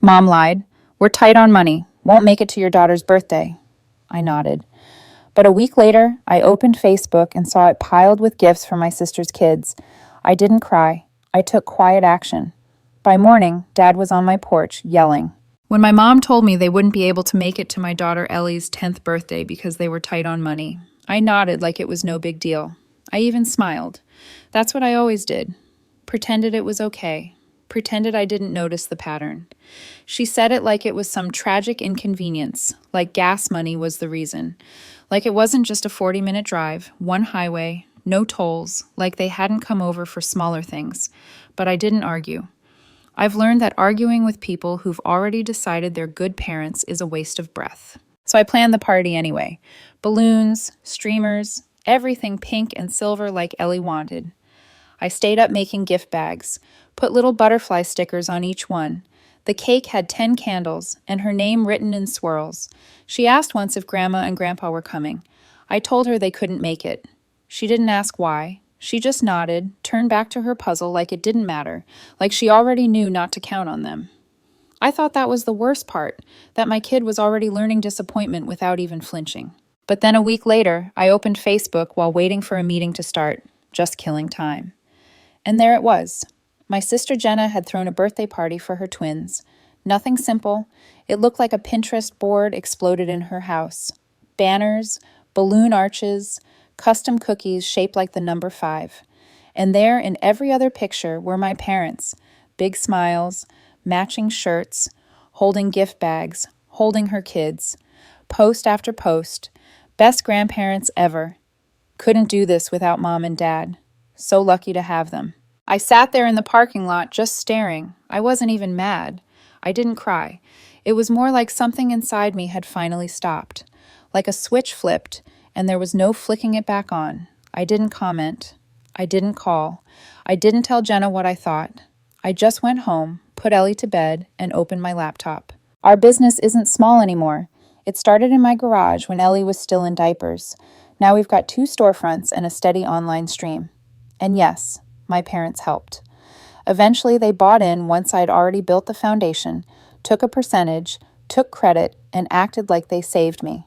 Mom lied. We're tight on money. Won't make it to your daughter's birthday. I nodded. But a week later, I opened Facebook and saw it piled with gifts for my sister's kids. I didn't cry. I took quiet action. By morning, Dad was on my porch, yelling. When my mom told me they wouldn't be able to make it to my daughter Ellie's 10th birthday because they were tight on money, I nodded like it was no big deal. I even smiled. That's what I always did. Pretended it was okay. Pretended I didn't notice the pattern. She said it like it was some tragic inconvenience, like gas money was the reason. Like it wasn't just a 40-minute drive, one highway, no tolls, like they hadn't come over for smaller things. But I didn't argue. I've learned that arguing with people who've already decided they're good parents is a waste of breath. So I planned the party anyway. Balloons, streamers, everything pink and silver like Ellie wanted. I stayed up making gift bags, put little butterfly stickers on each one. The cake had 10 candles, and her name written in swirls. She asked once if Grandma and Grandpa were coming. I told her they couldn't make it. She didn't ask why. She just nodded, turned back to her puzzle like it didn't matter, like she already knew not to count on them. I thought that was the worst part, that my kid was already learning disappointment without even flinching. But then a week later, I opened Facebook while waiting for a meeting to start, just killing time. And there it was. My sister Jenna had thrown a birthday party for her twins. Nothing simple. It looked like a Pinterest board exploded in her house. Banners, balloon arches, custom cookies shaped like the number 5. And there in every other picture were my parents, big smiles, matching shirts, holding gift bags, holding her kids. Post after post. Best grandparents ever. Couldn't do this without Mom and Dad. So lucky to have them. I sat there in the parking lot just staring. I wasn't even mad. I didn't cry. It was more like something inside me had finally stopped. Like a switch flipped, and there was no flicking it back on. I didn't comment. I didn't call. I didn't tell Jenna what I thought. I just went home, put Ellie to bed, and opened my laptop. Our business isn't small anymore. It started in my garage when Ellie was still in diapers. Now we've got 2 storefronts and a steady online stream. And yes, my parents helped. Eventually, they bought in once I'd already built the foundation, took a percentage, took credit, and acted like they saved me.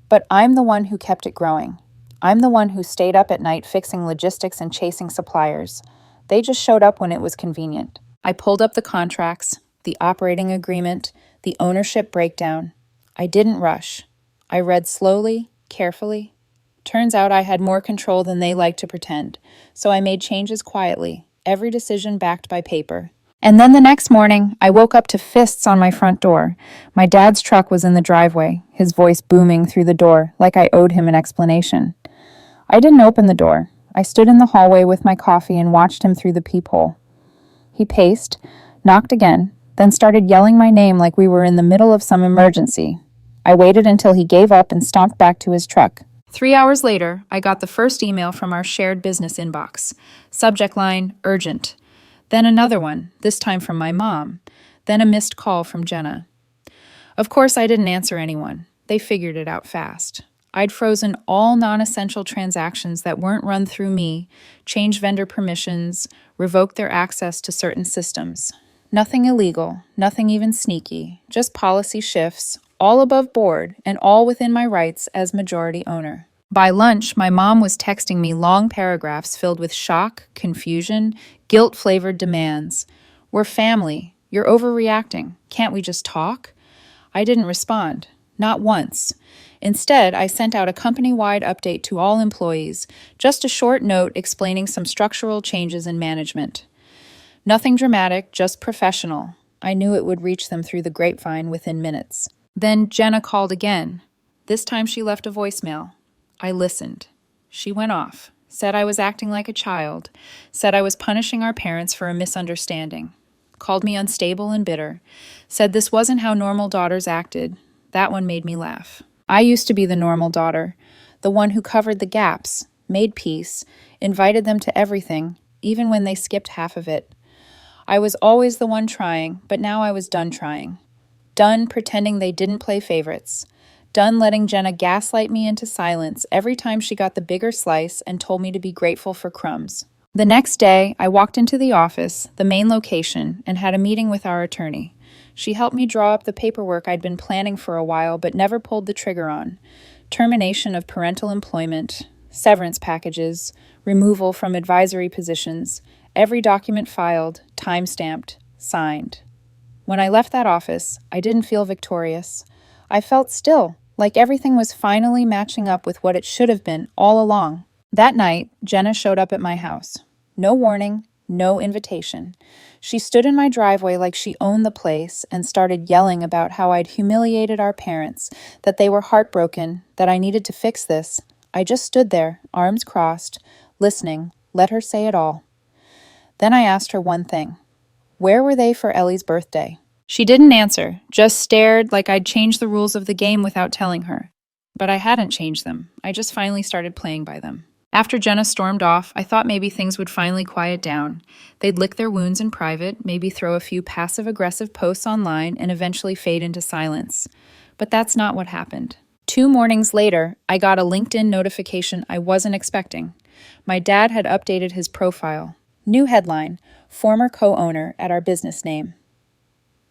But I'm the one who kept it growing. I'm the one who stayed up at night fixing logistics and chasing suppliers. They just showed up when it was convenient. I pulled up the contracts, the operating agreement, the ownership breakdown. I didn't rush. I read slowly, carefully. Turns out I had more control than they like to pretend, so I made changes quietly, every decision backed by paper. And then the next morning, I woke up to fists on my front door. My dad's truck was in the driveway, his voice booming through the door like I owed him an explanation. I didn't open the door. I stood in the hallway with my coffee and watched him through the peephole. He paced, knocked again, then started yelling my name like we were in the middle of some emergency. I waited until he gave up and stomped back to his truck. 3 hours later, I got the first email from our shared business inbox. Subject line, urgent. Then another one, this time from my mom. Then a missed call from Jenna. Of course, I didn't answer anyone. They figured it out fast. I'd frozen all non-essential transactions that weren't run through me, changed vendor permissions, revoked their access to certain systems. Nothing illegal, nothing even sneaky, just policy shifts, all above board and all within my rights as majority owner. By lunch, my mom was texting me long paragraphs filled with shock, confusion, guilt-flavored demands. We're family. You're overreacting. Can't we just talk? I didn't respond. Not once. Instead, I sent out a company-wide update to all employees, just a short note explaining some structural changes in management. Nothing dramatic, just professional. I knew it would reach them through the grapevine within minutes. Then Jenna called again. This time she left a voicemail. I listened. She went off, said I was acting like a child, said I was punishing our parents for a misunderstanding, called me unstable and bitter, said this wasn't how normal daughters acted. That one made me laugh. I used to be the normal daughter, the one who covered the gaps, made peace, invited them to everything, even when they skipped half of it. I was always the one trying, but now I was done trying. Done pretending they didn't play favorites. Done letting Jenna gaslight me into silence every time she got the bigger slice and told me to be grateful for crumbs. The next day, I walked into the office, the main location, and had a meeting with our attorney. She helped me draw up the paperwork I'd been planning for a while but never pulled the trigger on. Termination of parental employment, severance packages, removal from advisory positions, every document filed, time-stamped, signed. When I left that office, I didn't feel victorious. I felt still, like everything was finally matching up with what it should have been all along. That night, Jenna showed up at my house. No warning, no invitation. She stood in my driveway like she owned the place and started yelling about how I'd humiliated our parents, that they were heartbroken, that I needed to fix this. I just stood there, arms crossed, listening, let her say it all. Then I asked her one thing. Where were they for Ellie's birthday? She didn't answer, just stared like I'd changed the rules of the game without telling her. But I hadn't changed them. I just finally started playing by them. After Jenna stormed off, I thought maybe things would finally quiet down. They'd lick their wounds in private, maybe throw a few passive-aggressive posts online, and eventually fade into silence. But that's not what happened. 2 mornings later, I got a LinkedIn notification I wasn't expecting. My dad had updated his profile. New headline, former co-owner at our business name.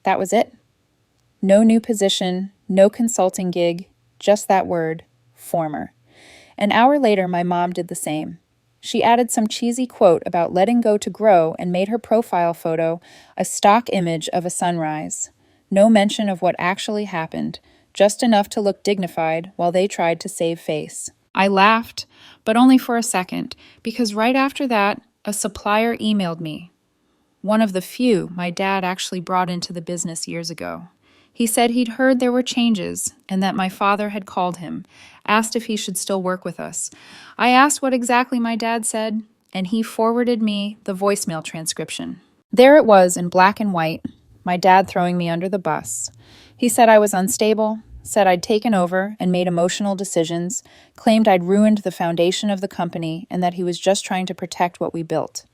That was it. No new position, no consulting gig, just that word, former. An hour later, my mom did the same. She added some cheesy quote about letting go to grow and made her profile photo a stock image of a sunrise. No mention of what actually happened, just enough to look dignified while they tried to save face. I laughed, but only for a second, because right after that, a supplier emailed me. One of the few my dad actually brought into the business years ago. He said he'd heard there were changes and that my father had called him, asked if he should still work with us. I asked what exactly my dad said, and he forwarded me the voicemail transcription. There it was in black and white, my dad throwing me under the bus. He said I was unstable, said I'd taken over and made emotional decisions, claimed I'd ruined the foundation of the company, and that he was just trying to protect what we built.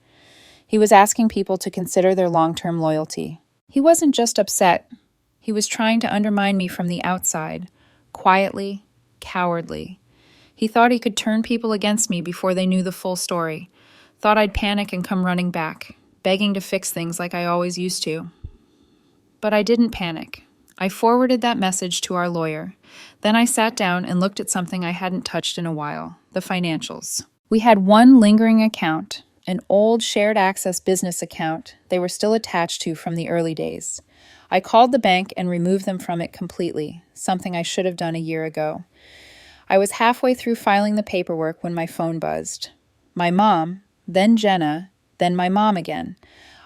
He was asking people to consider their long-term loyalty. He wasn't just upset. He was trying to undermine me from the outside, quietly, cowardly. He thought he could turn people against me before they knew the full story. Thought I'd panic and come running back, begging to fix things like I always used to. But I didn't panic. I forwarded that message to our lawyer. Then I sat down and looked at something I hadn't touched in a while, the financials. We had one lingering account, an old shared access business account they were still attached to from the early days. I called the bank and removed them from it completely, something I should have done a year ago. I was halfway through filing the paperwork when my phone buzzed. My mom, then Jenna, then my mom again.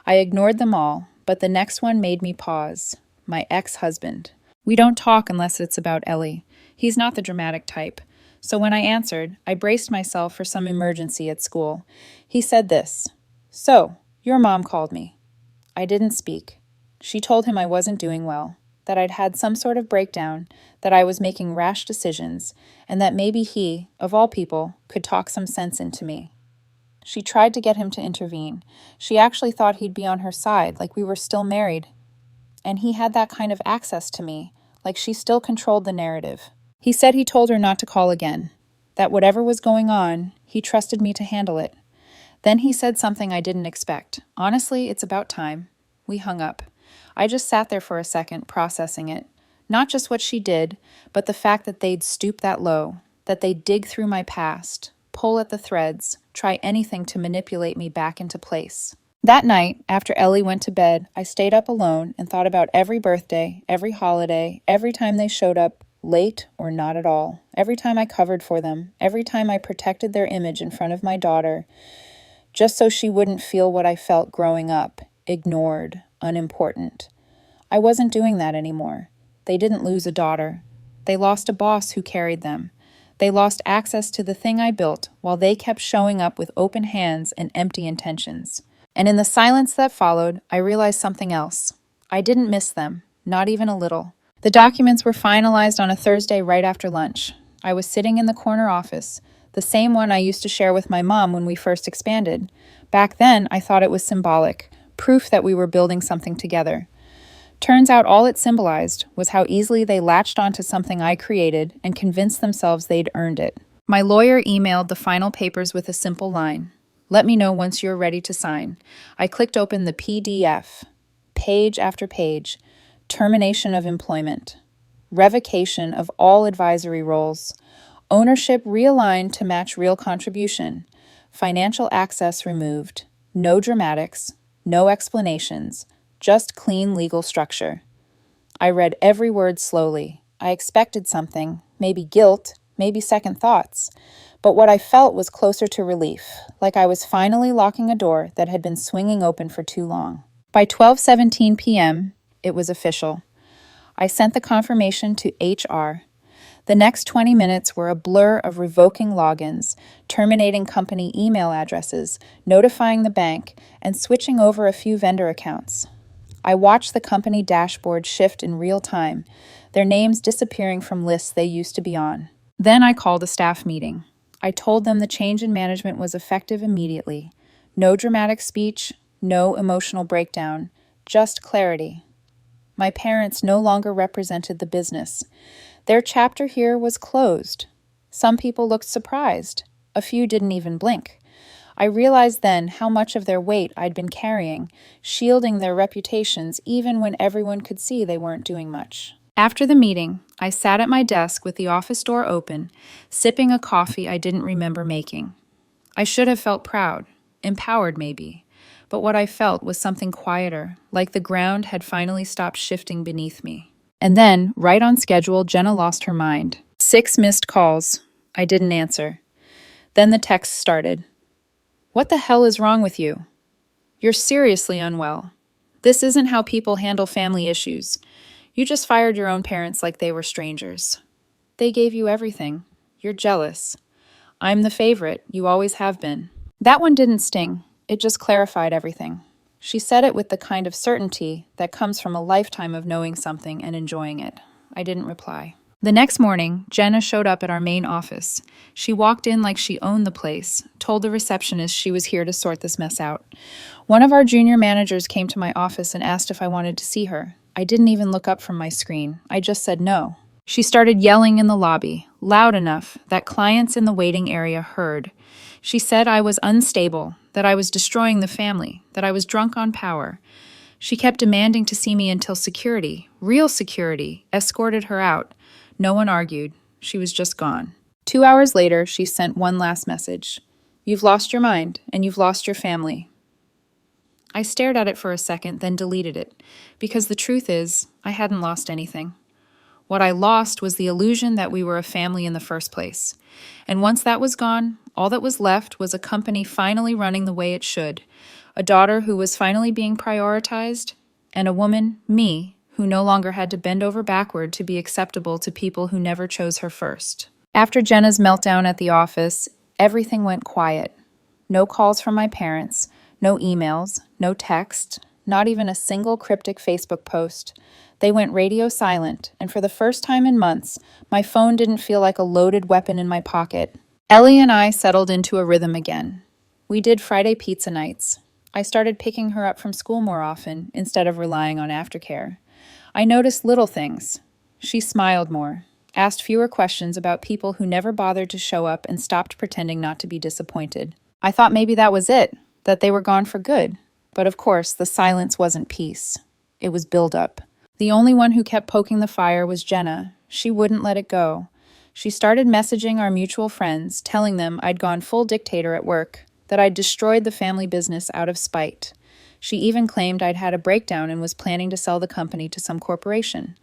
I ignored them all, but the next one made me pause. My ex-husband. We don't talk unless it's about Ellie. He's not the dramatic type. So when I answered, I braced myself for some emergency at school. He said this, "So, your mom called me." I didn't speak. She told him I wasn't doing well, that I'd had some sort of breakdown, that I was making rash decisions, and that maybe he, of all people, could talk some sense into me. She tried to get him to intervene. She actually thought he'd be on her side, like we were still married. And he had that kind of access to me, like she still controlled the narrative. He said he told her not to call again, that whatever was going on, he trusted me to handle it. Then he said something I didn't expect. Honestly, it's about time. We hung up. I just sat there for a second, processing it. Not just what she did, but the fact that they'd stoop that low, that they'd dig through my past, pull at the threads, try anything to manipulate me back into place. That night, after Ellie went to bed, I stayed up alone and thought about every birthday, every holiday, every time they showed up, late or not at all, every time I covered for them, every time I protected their image in front of my daughter, just so she wouldn't feel what I felt growing up, ignored, unimportant. I wasn't doing that anymore. They didn't lose a daughter. They lost a boss who carried them. They lost access to the thing I built while they kept showing up with open hands and empty intentions. And in the silence that followed, I realized something else. I didn't miss them, not even a little. The documents were finalized on a Thursday right after lunch. I was sitting in the corner office, the same one I used to share with my mom when we first expanded. Back then, I thought it was symbolic, proof that we were building something together. Turns out all it symbolized was how easily they latched onto something I created and convinced themselves they'd earned it. My lawyer emailed the final papers with a simple line. "Let me know once you're ready to sign." I clicked open the PDF. Page after page. termination of employment, revocation of all advisory roles, ownership realigned to match real contribution, financial access removed, no dramatics, no explanations, just clean legal structure. I read every word slowly. I expected something, maybe guilt, maybe second thoughts. But what I felt was closer to relief, like I was finally locking a door that had been swinging open for too long. By 12:17 p.m., it was official. I sent the confirmation to HR. The next 20 minutes were a blur of revoking logins, terminating company email addresses, notifying the bank, and switching over a few vendor accounts. I watched the company dashboard shift in real time, their names disappearing from lists they used to be on. Then I called a staff meeting. I told them the change in management was effective immediately. No dramatic speech, no emotional breakdown, just clarity. My parents no longer represented the business. Their chapter here was closed. Some people looked surprised. A few didn't even blink. I realized then how much of their weight I'd been carrying, shielding their reputations even when everyone could see they weren't doing much. After the meeting, I sat at my desk with the office door open, sipping a coffee I didn't remember making. I should have felt proud, empowered maybe, but what I felt was something quieter, like the ground had finally stopped shifting beneath me. And then, right on schedule, Jenna lost her mind. 6 missed calls. I didn't answer. Then the text started. What the hell is wrong with you? You're seriously unwell. This isn't how people handle family issues. You just fired your own parents like they were strangers. They gave you everything. You're jealous. I'm the favorite. You always have been. That one didn't sting. It just clarified everything. She said it with the kind of certainty that comes from a lifetime of knowing something and enjoying it. I didn't reply. The next morning, Jenna showed up at our main office. She walked in like she owned the place, told the receptionist she was here to sort this mess out. One of our junior managers came to my office and asked if I wanted to see her. I didn't even look up from my screen. I just said no. She started yelling in the lobby, loud enough that clients in the waiting area heard. She said I was unstable, that I was destroying the family, that I was drunk on power. She kept demanding to see me until security, real security, escorted her out. No one argued. She was just gone. 2 hours later, she sent one last message. You've lost your mind, and you've lost your family. I stared at it for a second, then deleted it, because the truth is, I hadn't lost anything. What I lost was the illusion that we were a family in the first place. And once that was gone, all that was left was a company finally running the way it should, a daughter who was finally being prioritized, and a woman, me, who no longer had to bend over backward to be acceptable to people who never chose her first. After Jenna's meltdown at the office, everything went quiet. No calls from my parents, no emails, no text, not even a single cryptic Facebook post. They went radio silent, and for the first time in months, my phone didn't feel like a loaded weapon in my pocket. Ellie and I settled into a rhythm again. We did Friday pizza nights. I started picking her up from school more often, instead of relying on aftercare. I noticed little things. She smiled more, asked fewer questions about people who never bothered to show up, and stopped pretending not to be disappointed. I thought maybe that was it, that they were gone for good. But of course, the silence wasn't peace. It was buildup. The only one who kept poking the fire was Jenna. She wouldn't let it go. She started messaging our mutual friends, telling them I'd gone full dictator at work, that I'd destroyed the family business out of spite. She even claimed I'd had a breakdown and was planning to sell the company to some corporation.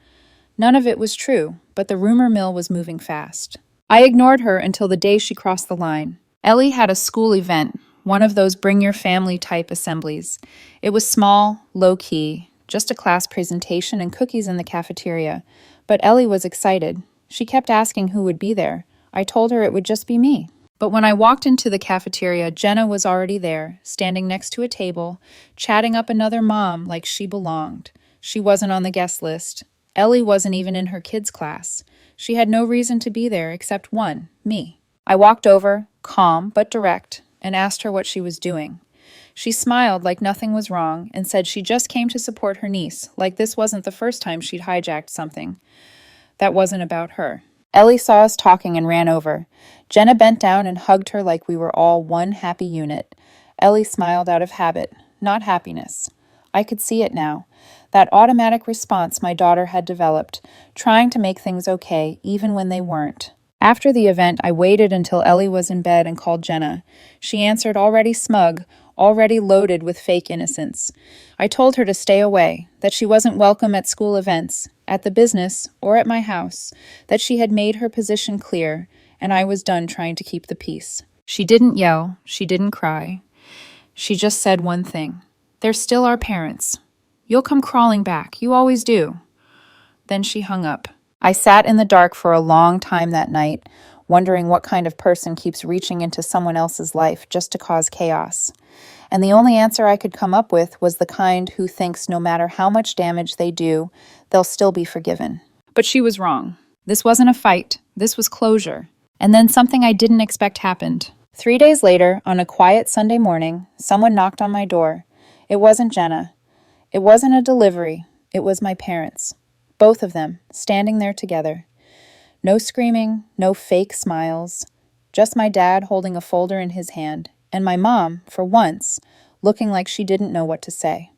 None of it was true, but the rumor mill was moving fast. I ignored her until the day she crossed the line. Ellie had a school event, one of those bring-your-family type assemblies. It was small, low-key, just a class presentation and cookies in the cafeteria. But Ellie was excited. She kept asking who would be there. I told her it would just be me. But when I walked into the cafeteria, Jenna was already there, standing next to a table, chatting up another mom like she belonged. She wasn't on the guest list. Ellie wasn't even in her kids' class. She had no reason to be there except one, me. I walked over, calm but direct, and asked her what she was doing. She smiled like nothing was wrong and said she just came to support her niece, like this wasn't the first time she'd hijacked something that wasn't about her. Ellie saw us talking and ran over. Jenna bent down and hugged her like we were all one happy unit. Ellie smiled out of habit, not happiness. I could see it now. That automatic response my daughter had developed, trying to make things okay even when they weren't. After the event, I waited until Ellie was in bed and called Jenna. She answered already smug, already loaded with fake innocence. I told her to stay away, that she wasn't welcome at school events, at the business, or at my house, that she had made her position clear, and I was done trying to keep the peace. She didn't yell, she didn't cry. She just said one thing. They're still our parents. You'll come crawling back, you always do. Then she hung up. I sat in the dark for a long time that night, wondering what kind of person keeps reaching into someone else's life just to cause chaos. And the only answer I could come up with was the kind who thinks no matter how much damage they do, they'll still be forgiven. But she was wrong. This wasn't a fight. This was closure. And then something I didn't expect happened. 3 days later, on a quiet Sunday morning, someone knocked on my door. It wasn't Jenna. It wasn't a delivery. It was my parents. Both of them, standing there together. No screaming, no fake smiles. Just my dad holding a folder in his hand, and my mom, for once, looking like she didn't know what to say.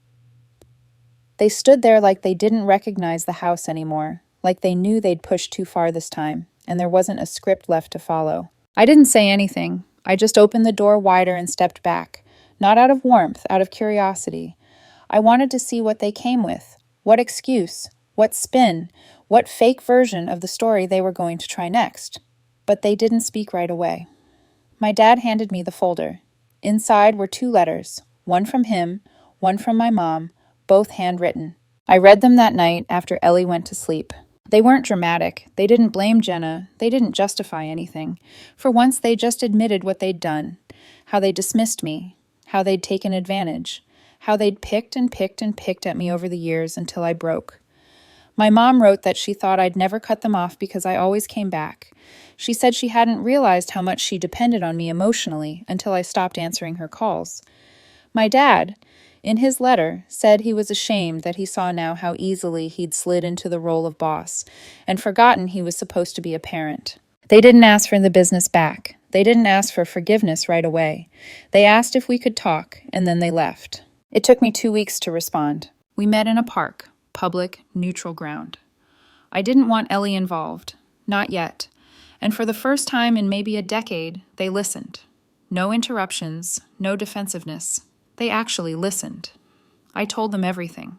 They stood there like they didn't recognize the house anymore, like they knew they'd pushed too far this time, and there wasn't a script left to follow. I didn't say anything. I just opened the door wider and stepped back, not out of warmth, out of curiosity. I wanted to see what they came with, what excuse, what spin, what fake version of the story they were going to try next. But they didn't speak right away. My dad handed me the folder. Inside were 2 letters, one from him, one from my mom, both handwritten. I read them that night after Ellie went to sleep. They weren't dramatic. They didn't blame Jenna. They didn't justify anything. For once, they just admitted what they'd done, how they dismissed me, how they'd taken advantage, how they'd picked and picked and picked at me over the years until I broke. My mom wrote that she thought I'd never cut them off because I always came back. She said she hadn't realized how much she depended on me emotionally until I stopped answering her calls. My dad, in his letter, said he was ashamed that he saw now how easily he'd slid into the role of boss and forgotten he was supposed to be a parent. They didn't ask for the business back. They didn't ask for forgiveness right away. They asked if we could talk, and then they left. It took me 2 weeks to respond. We met in a park. Public, neutral ground. I didn't want Ellie involved. Not yet. And for the first time in maybe a decade, they listened. No interruptions, no defensiveness. They actually listened. I told them everything.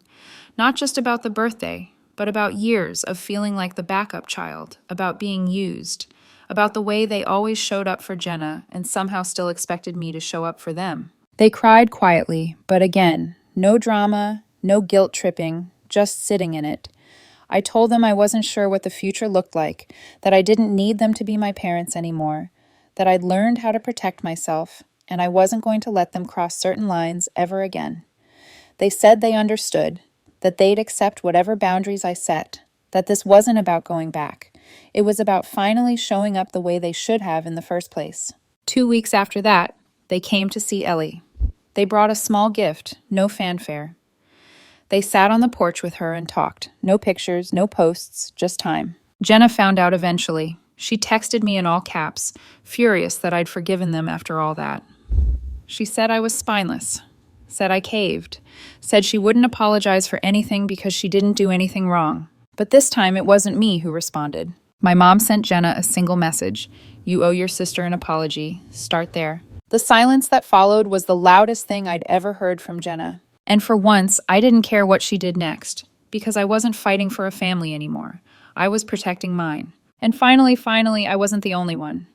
Not just about the birthday, but about years of feeling like the backup child, about being used, about the way they always showed up for Jenna and somehow still expected me to show up for them. They cried quietly, but again, no drama, no guilt tripping, just sitting in it. I told them I wasn't sure what the future looked like, that I didn't need them to be my parents anymore, that I'd learned how to protect myself, and I wasn't going to let them cross certain lines ever again. They said they understood, that they'd accept whatever boundaries I set, that this wasn't about going back. It was about finally showing up the way they should have in the first place. 2 weeks after that, they came to see Ellie. They brought a small gift, no fanfare. They sat on the porch with her and talked. No pictures, no posts, just time. Jenna found out eventually. She texted me in all caps, furious that I'd forgiven them after all that. She said I was spineless, said I caved, said she wouldn't apologize for anything because she didn't do anything wrong. But this time it wasn't me who responded. My mom sent Jenna a single message. You owe your sister an apology. Start there. The silence that followed was the loudest thing I'd ever heard from Jenna. And for once, I didn't care what she did next, because I wasn't fighting for a family anymore. I was protecting mine. And finally, I wasn't the only one.